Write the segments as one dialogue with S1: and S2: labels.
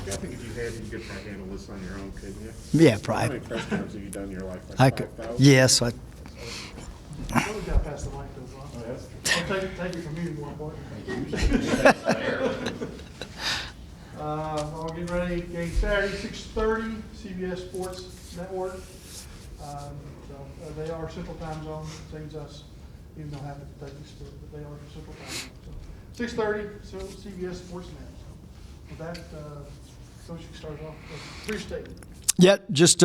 S1: Yeah, I think if you had, you could probably handle this on your own, couldn't you?
S2: Yeah,
S1: How
S2: probably.
S1: many press conferences have you done in your life? Like
S2: I could.
S1: 5,000?
S2: Yes.
S3: Well, we got past the mic though, Ron.
S1: Oh, that's
S3: I'll take it from you, more important. I'll get ready. Game Saturday, 6:30, CBS Sports Network. They are Central Time Zone, same as us, even though half of Kentucky's split, but they are Central Time Zone. So 6:30, so CBS Sports Net. So with that, Coach, you can start off. Brief statement.
S2: Yeah, just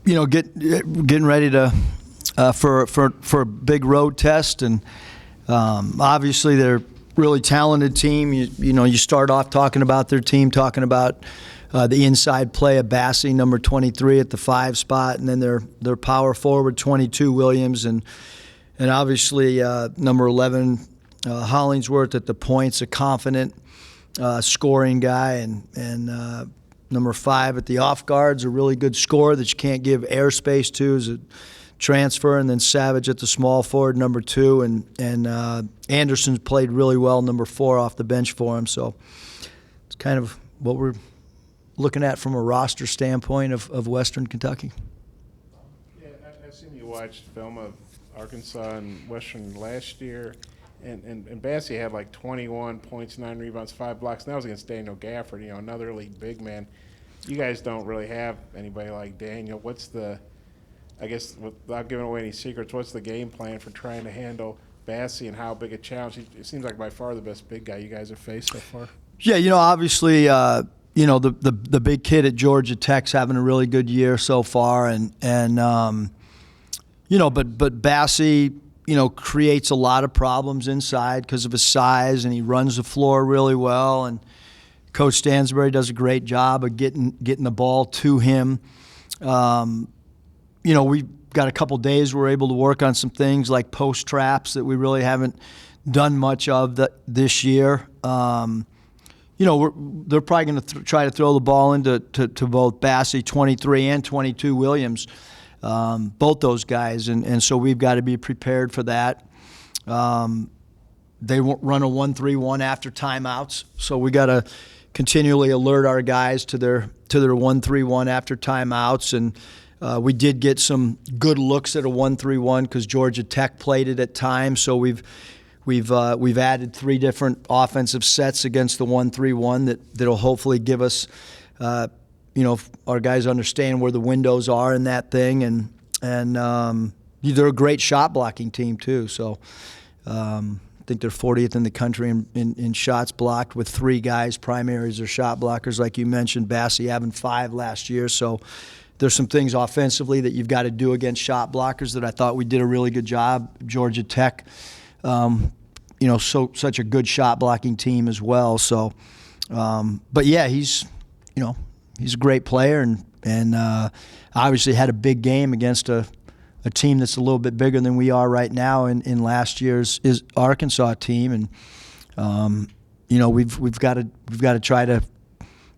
S2: getting ready to for a big road test, and obviously they're a really talented team. You start off talking about their team, talking about the inside play of Bassey, number 23 at the 5 spot, and then their power forward 22 Williams, and obviously number 11 Hollingsworth at the points, a confident scoring guy, and number 5 at the off guards, a really good scorer that you can't give airspace to as a transfer, and then Savage at the small forward, number 2, and Anderson's played really well, number 4 off the bench for him. So it's kind of what we're looking at from a roster standpoint of Western Kentucky.
S1: Yeah, I've seen you watch film of Arkansas and Western last year, and Bassey had like 21 points, 9 rebounds, 5 blocks, and that was against Daniel Gafford, another league big man. You guys don't really have anybody like Daniel. What's the, I guess, without giving away any secrets, what's the game plan for trying to handle Bassey, and how big a challenge? It seems like by far the best big guy you guys have faced so far.
S2: Yeah, obviously, the big kid at Georgia Tech's having a really good year so far, and but Bassey, creates a lot of problems inside because of his size, and he runs the floor really well, and Coach Stansbury does a great job of getting the ball to him. We've got a couple days we're able to work on some things like post traps that we really haven't done much of this year. They're probably going to try to throw the ball into both Bassey, 23, and 22 Williams, both those guys, and so we've got to be prepared for that. They run a 1-3-1 after timeouts, so we got to continually alert our guys to their 1-3-1 after timeouts, and we did get some good looks at a 1-3-1 because Georgia Tech played it at times, so we've added 3 different offensive sets against the 1-3-1 that'll hopefully give us, our guys understand where the windows are in that thing, and they're a great shot blocking team too. So I think they're 40th in the country in shots blocked, with 3 guys primaries or shot blockers, like you mentioned. Bassey having 5 last year, so there's some things offensively that you've got to do against shot blockers that I thought we did a really good job. Georgia Tech. Such a good shot blocking team as well. So, but yeah, he's a great player, and obviously had a big game against a team that's a little bit bigger than we are right now in last year's Arkansas team, and we've got to try to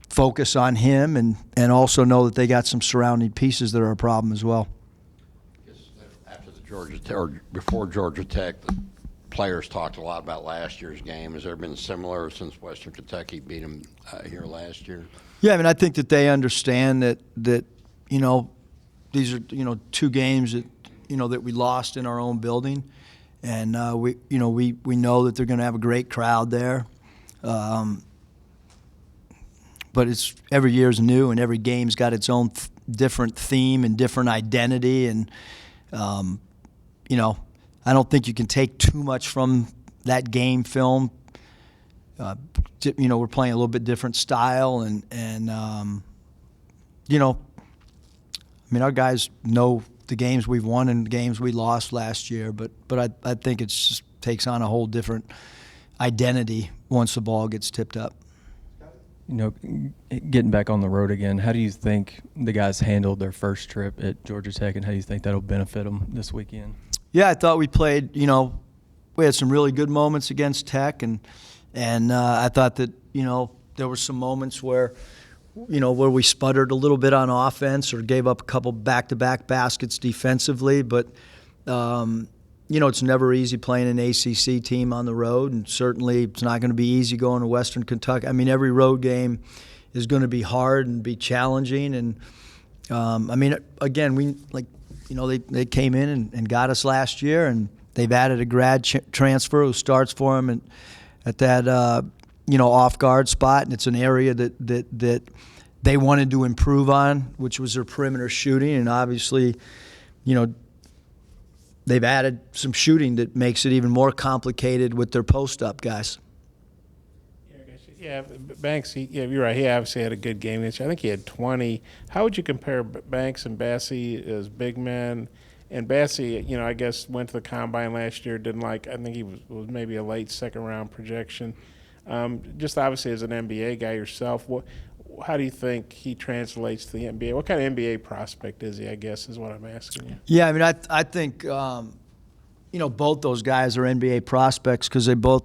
S2: focus on him, and also know that they got some surrounding pieces that are a problem as well.
S4: After the Georgia Tech, or before Georgia Tech, the players talked a lot about last year's game. Has there been similar since Western Kentucky beat them here last year?
S2: Yeah, I think that they understand that these are 2 games that that we lost in our own building, and we know that they're going to have a great crowd there. But it's every year's new, and every game's got its own different theme and different identity, and I don't think you can take too much from that game film. We're playing a little bit different style, and our guys know the games we've won and the games we lost last year, but I think it just takes on a whole different identity once the ball gets tipped up.
S5: Getting back on the road again, how do you think the guys handled their first trip at Georgia Tech, and how do you think that'll benefit them this weekend?
S2: Yeah, I thought we played, we had some really good moments against Tech, and I thought that, there were some moments where we sputtered a little bit on offense or gave up a couple back-to-back baskets defensively, but it's never easy playing an ACC team on the road, and certainly it's not going to be easy going to Western Kentucky. Every road game is going to be hard and be challenging. And I mean, again, they came in and got us last year, and they've added a grad transfer who starts for them at that off guard spot, and it's an area that they wanted to improve on, which was their perimeter shooting, and obviously, they've added some shooting that makes it even more complicated with their post-up guys.
S1: Yeah, Banks, you're right. He obviously had a good game. I think he had 20. How would you compare Banks and Bassie as big men? And Bassie, I guess went to the combine last year, I think he was maybe a late second-round projection. Just obviously as an NBA guy yourself, how do you think he translates to the NBA? What kind of NBA prospect is he, I guess, is what I'm asking you.
S2: Yeah, I mean, I think, both those guys are NBA prospects because they both,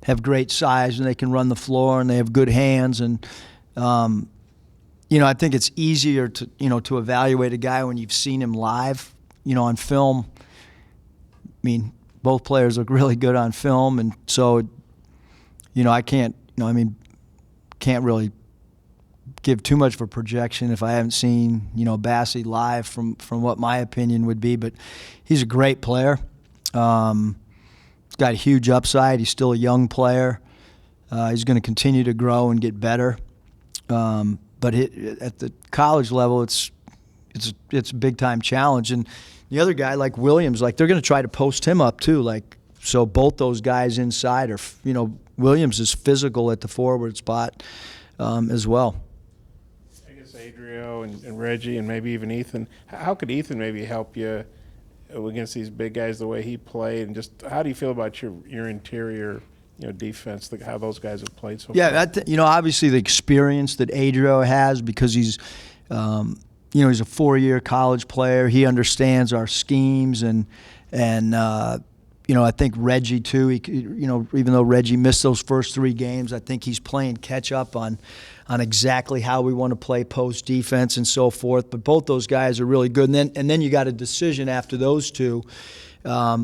S2: have great size and they can run the floor and they have good hands. And, I think it's easier to evaluate a guy when you've seen him live, on film. I mean, both players look really good on film. And so, I can't really give too much of a projection if I haven't seen, Bassie live from what my opinion would be. But he's a great player. He's got a huge upside. He's still a young player. He's going to continue to grow and get better. But at the college level, it's a big time challenge. And the other guy, like Williams, they're going to try to post him up too. So both those guys inside are, Williams is physical at the forward spot as well.
S1: I guess Adrio and Reggie and maybe even Ethan. How could Ethan maybe help you against these big guys the way he played? And just how do you feel about your interior, defense, how those guys have played so far?
S2: Yeah, obviously the experience that Adrio has because he's, he's a 4-year college player. He understands our schemes and I think Reggie too. Even though Reggie missed those first 3 games, I think he's playing catch up on exactly how we want to play post defense and so forth. But both those guys are really good. And then you got a decision after those two,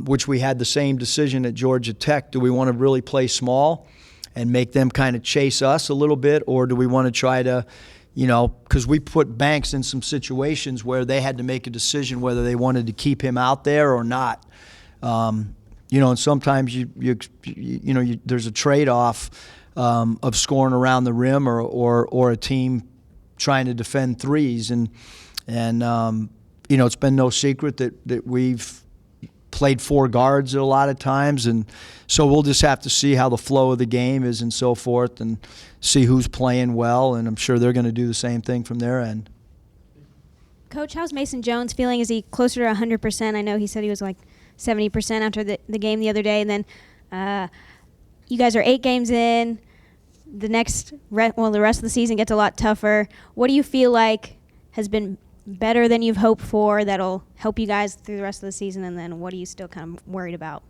S2: which we had the same decision at Georgia Tech. Do we want to really play small and make them kind of chase us a little bit, or do we want to try to, because we put Banks in some situations where they had to make a decision whether they wanted to keep him out there or not. And sometimes there's a trade-off of scoring around the rim or a team trying to defend threes. And it's been no secret that we've played 4 guards a lot of times. And so we'll just have to see how the flow of the game is and so forth and see who's playing well. And I'm sure they're going to do the same thing from their end.
S6: Coach, how's Mason Jones feeling? Is he closer to 100%? I know he said he was 70% after the game the other day. And then you guys are 8 games in. The rest of the season gets a lot tougher. What do you feel like has been better than you've hoped for that'll help you guys through the rest of the season? And then what are you still kind of worried about?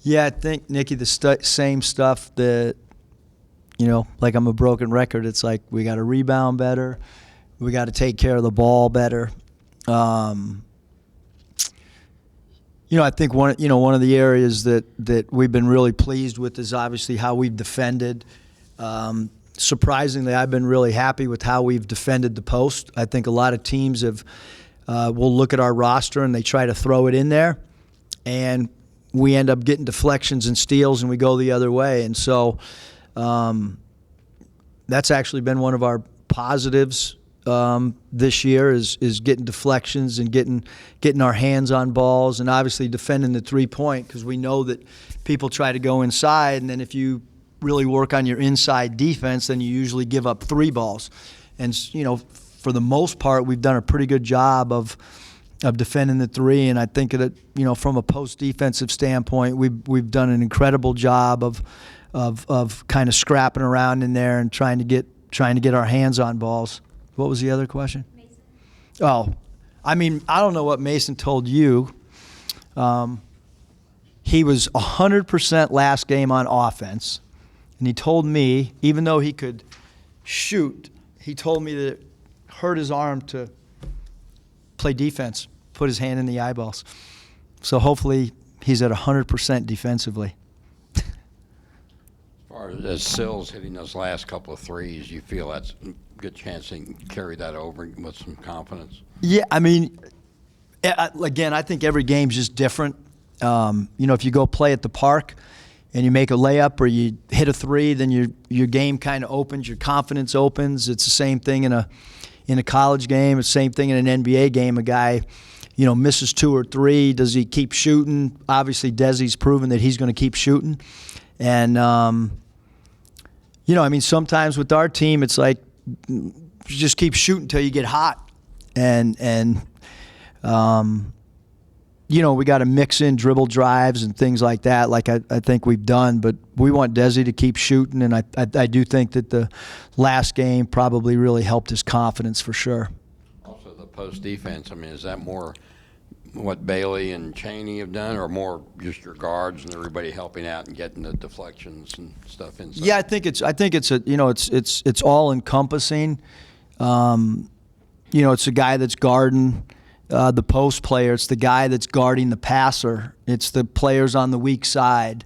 S2: Yeah, I think, Nikki, the same stuff that, I'm a broken record. It's we got to rebound better. We got to take care of the ball better. I think one of the areas that we've been really pleased with is obviously how we've defended. Surprisingly, I've been really happy with how we've defended the post. I think a lot of teams will look at our roster and they try to throw it in there, and we end up getting deflections and steals and we go the other way. And so that's actually been one of our positives this year is getting deflections and getting our hands on balls, and obviously defending the 3-point, because we know that people try to go inside, and then if you really work on your inside defense, then you usually give up 3 balls. And for the most part, we've done a pretty good job of defending the 3, and I think that from a post defensive standpoint, we've done an incredible job of kind of scrapping around in there and trying to get our hands on balls. What was the other question? Mason. Oh, I don't know what Mason told you. He was 100% last game on offense, and he told me, even though he could shoot, he told me that it hurt his arm to play defense, put his hand in the eyeballs. So hopefully he's at 100% defensively.
S4: far as Sills hitting those last couple of threes, you feel that's a good chance he can carry that over with some confidence?
S2: Yeah, I mean, again, I think every game's just different. If you go play at the park and you make a layup or you hit a three, then your game kind of opens, your confidence opens. It's the same thing in a college game. It's the same thing in an NBA game. A guy, misses two or three. Does he keep shooting? Obviously, Desi's proven that he's going to keep shooting. And, sometimes with our team, it's like you just keep shooting until you get hot. And we got to mix in dribble drives and things like that, like I think we've done. But we want Desi to keep shooting, and I do think that the last game probably really helped his confidence for sure.
S4: Also, the post defense, is that more what Bailey and Chaney have done, or more just your guards and everybody helping out and getting the deflections and stuff inside?
S2: Yeah, I think it's all encompassing. It's a guy that's guarding the post player. It's the guy that's guarding the passer. It's the players on the weak side.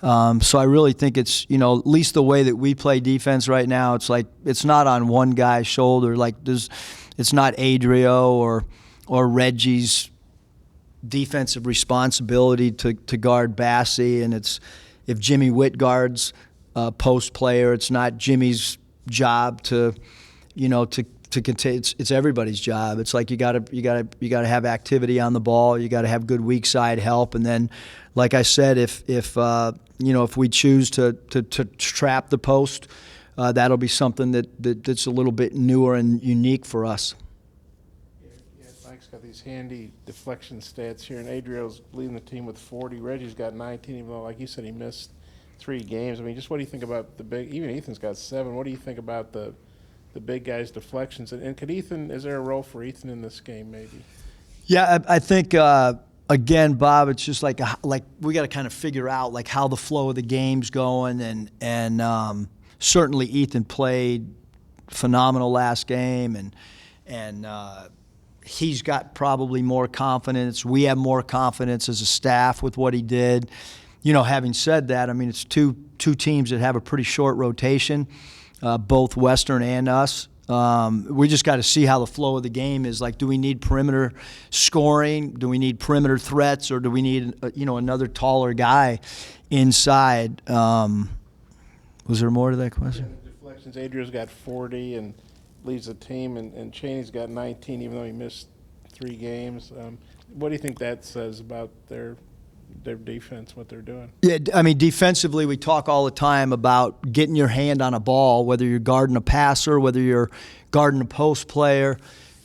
S2: So I really think it's, at least the way that we play defense right now, it's like it's not on one guy's shoulder. Like it's not Adrio or Reggie's defensive responsibility to guard Bassie, and it's if Jimmy Witt guards post player, it's not Jimmy's job to contain. It's everybody's job. It's like you got to have activity on the ball. You got to have good weak side help, and then, like I said, if we choose to trap the post, that'll be something that's a little bit newer and unique for us.
S1: Yeah, Mike's got these handy deflection stats here, and Adriel's leading the team with 40. Reggie's got 19, even though, like you said, he missed 3 games. Just what do you think about the big? Even Ethan's got 7. What do you think about the big guys' deflections? And could Ethan? Is there a role for Ethan in this game, maybe?
S2: Yeah, I think again, Bob, it's just like we got to kind of figure out like how the flow of the game's going, and certainly Ethan played phenomenal last game, and he's got probably more confidence. We have more confidence as a staff with what he did. Having said that, it's two teams that have a pretty short rotation, both Western and us. We just got to see how the flow of the game is. Like, do we need perimeter scoring? Do we need perimeter threats, or do we need another taller guy inside? Was there more to that question?
S1: Yeah, deflections. Adriel's got 40 and leads the team, and Chaney's got 19, even though he missed 3 games. What do you think that says about their defense, what they're doing?
S2: Yeah, defensively, we talk all the time about getting your hand on a ball, whether you're guarding a passer, whether you're guarding a post player.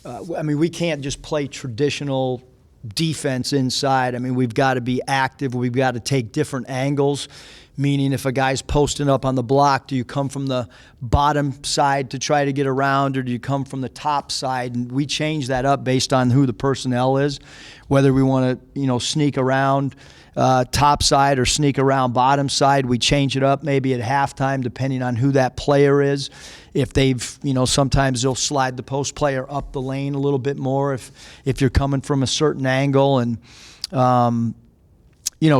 S2: We can't just play traditional defense inside. We've got to be active. We've got to take different angles, meaning if a guy's posting up on the block, do you come from the bottom side to try to get around, or do you come from the top side? And we change that up based on who the personnel is, whether we want to sneak around top side or sneak around bottom side. We change it up maybe at halftime depending on who that player is. If they've, sometimes they'll slide the post player up the lane a little bit more if you're coming from a certain angle. And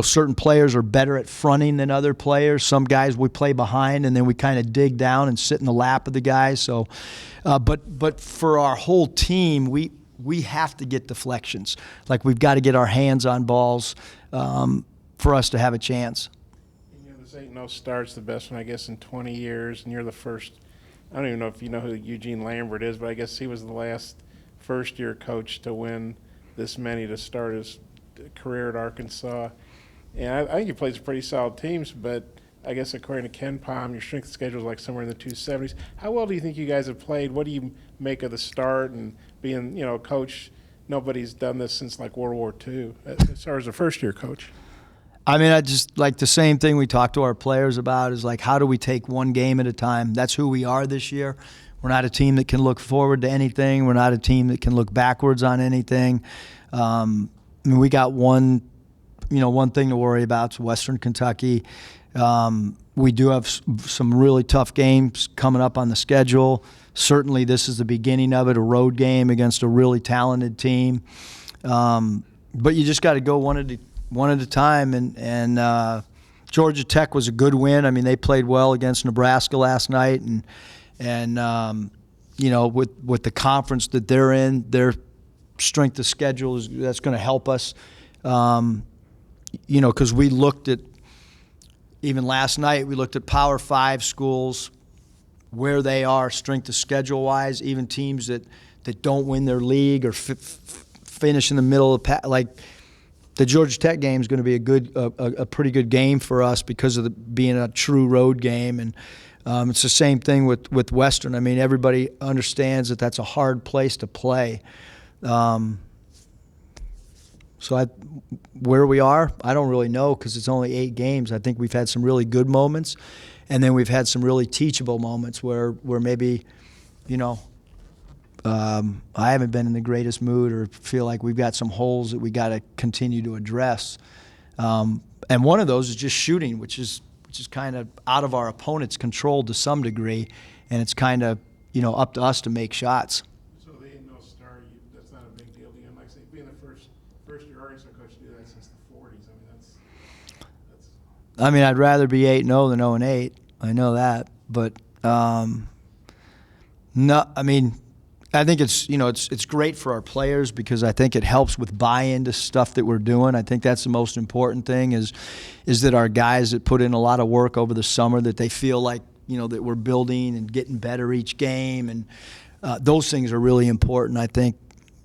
S2: certain players are better at fronting than other players. Some guys we play behind, and then we kind of dig down and sit in the lap of the guy. So, but for our whole team, we have to get deflections. Like, we've got to get our hands on balls for us to have a chance.
S1: This ain't no starts, the best one, I guess, in 20 years, and you're the first. I don't even know if you know who Eugene Lambert is, but I guess he was the last first-year coach to win this many to start his career at Arkansas. And I think he plays pretty solid teams, but I guess according to Ken Palm, your strength schedule is like somewhere in the 270s. How well do you think you guys have played? What do you make of the start and being, a coach? Nobody's done this since like World War II as far as a first-year coach.
S2: I just like the same thing we talk to our players about is like, how do we take one game at a time? That's who we are this year. We're not a team that can look forward to anything. We're not a team that can look backwards on anything. We got one thing to worry about. It's Western Kentucky. We do have some really tough games coming up on the schedule. Certainly this is the beginning of it, a road game against a really talented team. But you just got to go one at a time and Georgia Tech was a good win. I mean, they played well against Nebraska last night, and you know, with the conference that they're in, their strength of schedule that's going to help us. You know, because we looked at, even last night, we looked at Power 5 schools, where they are strength of schedule wise, even teams that don't win their league or finish in the middle of the like. The Georgia Tech game is going to be a pretty good game for us because of being a true road game, and it's the same thing with Western. I mean, everybody understands that that's a hard place to play. So where we are, I don't really know because it's only 8 games. I think we've had some really good moments, and then we've had some really teachable moments where maybe, you know, I haven't been in the greatest mood or feel like we've got some holes that we got to continue to address. And one of those is just shooting, which is kind of out of our opponent's control to some degree, and it's kind of, you know, up to us to make shots.
S1: So they ain't no star. That's not a big deal to you. And like I say, being the first year Arkansas coach to do that since the 40s. I mean, that's.
S2: I mean, I'd rather be 8-0 than 0-8. I know that, but no. I mean, I think it's, you know, it's great for our players because I think it helps with buy-in to stuff that we're doing. I think that's the most important thing is that our guys that put in a lot of work over the summer, that they feel like, you know, that we're building and getting better each game, and those things are really important. I think,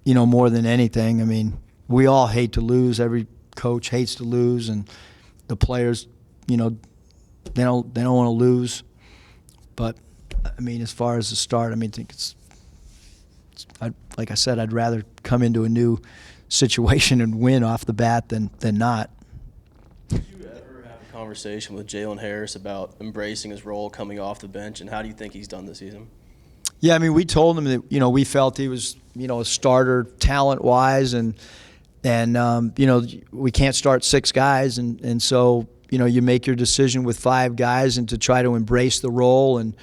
S2: you know, more than anything. I mean, we all hate to lose. Every coach hates to lose, and the players, you know, they don't want to lose. But I mean, as far as the start, I mean, I think like I said, I'd rather come into a new situation and win off the bat than not.
S7: Did you ever have a conversation with Jalen Harris about embracing his role coming off the bench, and how do you think he's done this season?
S2: Yeah, I mean, we told him that, you know, we felt he was, you know, a starter talent-wise, and you know, we can't start 6 guys, and so, you know, you make your decision with 5 guys and to try to embrace the role. And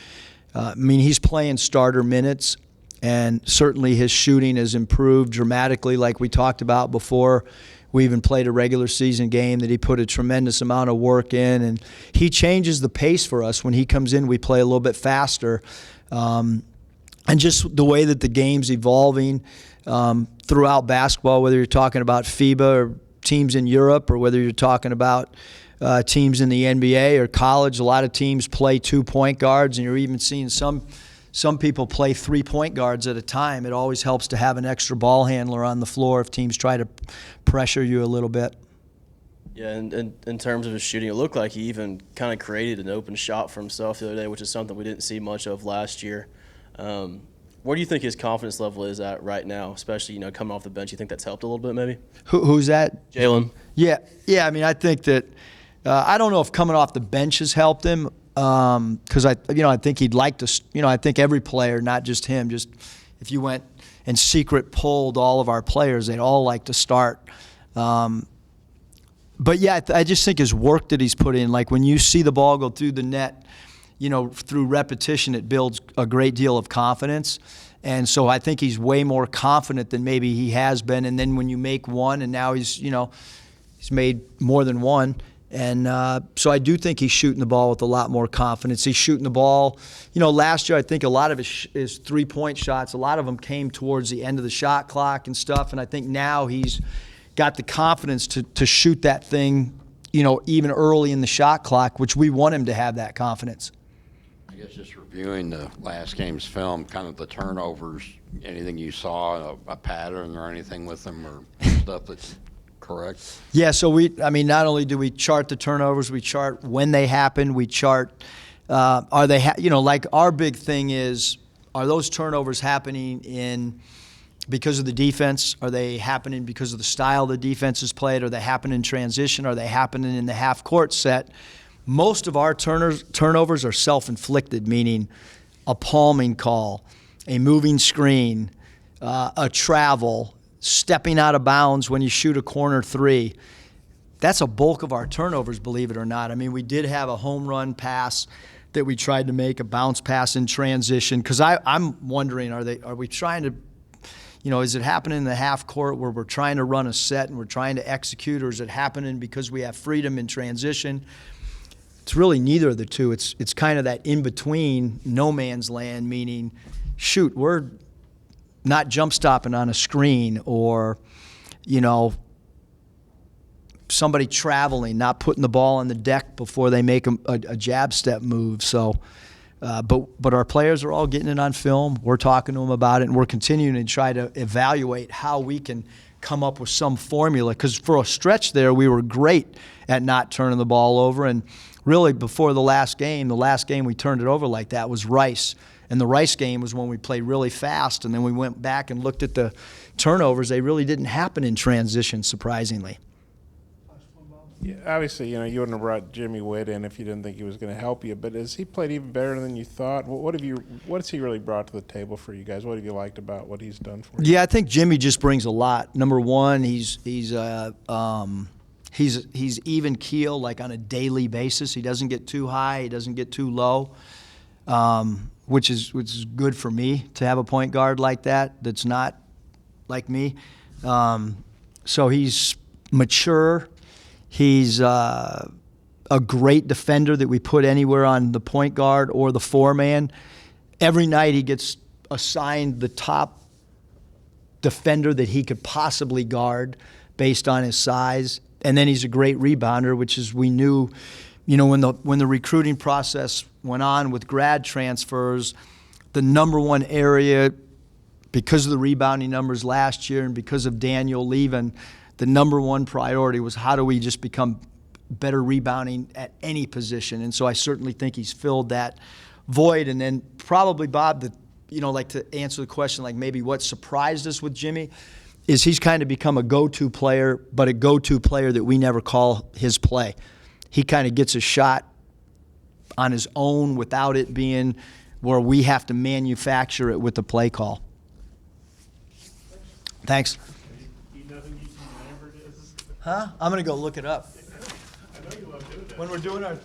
S2: I mean, he's playing starter minutes, and certainly his shooting has improved dramatically, like we talked about before we even played a regular season game, that he put a tremendous amount of work in, and he changes the pace for us. When he comes in, we play a little bit faster, and just the way that the game's evolving throughout basketball, whether you're talking about FIBA or teams in Europe, or whether you're talking about teams in the NBA or college, a lot of teams play 2 point guards, and you're even seeing some people play 3 point guards at a time. It always helps to have an extra ball handler on the floor if teams try to pressure you a little bit.
S7: Yeah, and in terms of his shooting, it looked like he even kind of created an open shot for himself the other day, which is something we didn't see much of last year. Where do you think his confidence level is at right now, especially, you know, coming off the bench? You think that's helped a little bit maybe?
S2: Who's that?
S7: Jalen.
S2: Yeah. I mean, I think that I don't know if coming off the bench has helped him, because I think he'd like to. You know, I think every player, not just him, just if you went and secret polled all of our players, they'd all like to start. But yeah, I just think his work that he's put in, like when you see the ball go through the net, you know, through repetition, it builds a great deal of confidence. And so I think he's way more confident than maybe he has been. And then when you make one, and now he's made more than one. And so I do think he's shooting the ball with a lot more confidence. He's shooting the ball. You know, last year I think a lot of his 3 point shots, a lot of them came towards the end of the shot clock and stuff. And I think now he's got the confidence to shoot that thing, you know, even early in the shot clock, which we want him to have that confidence.
S4: I guess just reviewing the last game's film, kind of the turnovers, anything you saw, a pattern or anything with them, or stuff that's correct?
S2: Yeah, so not only do we chart the turnovers, we chart when they happen, we chart, are they, like our big thing is, are those turnovers happening because of the defense? Are they happening because of the style the defense is played? Are they happening in transition? Are they happening in the half-court set? Most of our turnovers are self-inflicted, meaning a palming call, a moving screen, a travel, stepping out of bounds when you shoot a corner 3. That's a bulk of our turnovers, believe it or not. I mean, we did have a home run pass that we tried to make, a bounce pass in transition, because I'm wondering, are we trying to, is it happening in the half court where we're trying to run a set and we're trying to execute, or is it happening because we have freedom in transition? it's really neither of the two. It's kind of that in between no man's land, meaning, shoot, we're not jump stopping on a screen, or, you know, somebody traveling, not putting the ball on the deck before they make a jab step move. So, but our players are all getting it on film. We're talking to them about it, and we're continuing to try to evaluate how we can come up with some formula. Because for a stretch there, we were great at not turning the ball over. And really, before the last game we turned it over like that was Rice. And the Rice game was when we played really fast, and then we went back and looked at the turnovers. They really didn't happen in transition, surprisingly.
S1: Yeah, obviously, you know, you wouldn't have brought Jimmy Witt in if you didn't think he was going to help you. But has he played even better than you thought? What has he really brought to the table for you guys? What have you liked about what he's done for you?
S2: Yeah, I think Jimmy just brings a lot. Number one, he's even keel, like on a daily basis. He doesn't get too high. He doesn't get too low, which is good for me to have a point guard like that. That's not like me. So he's mature. He's a great defender that we put anywhere on the point guard or the four-man. Every night he gets assigned the top defender that he could possibly guard based on his size. And then he's a great rebounder, which is, we knew, you know, when the recruiting process went on with grad transfers, the number one area, because of the rebounding numbers last year and because of Daniel leaving, the number one priority was how do we just become better rebounding at any position. And so I certainly think he's filled that void. And then probably, Bob, like to answer the question, like maybe what surprised us with Jimmy is he's kind of become a go-to player, but a go-to player that we never call his play. He kind of gets a shot on his own without it being where we have to manufacture it with the play call. Thanks. Huh? I'm going to go look it up.
S1: I know you love doing that.
S2: When we're doing our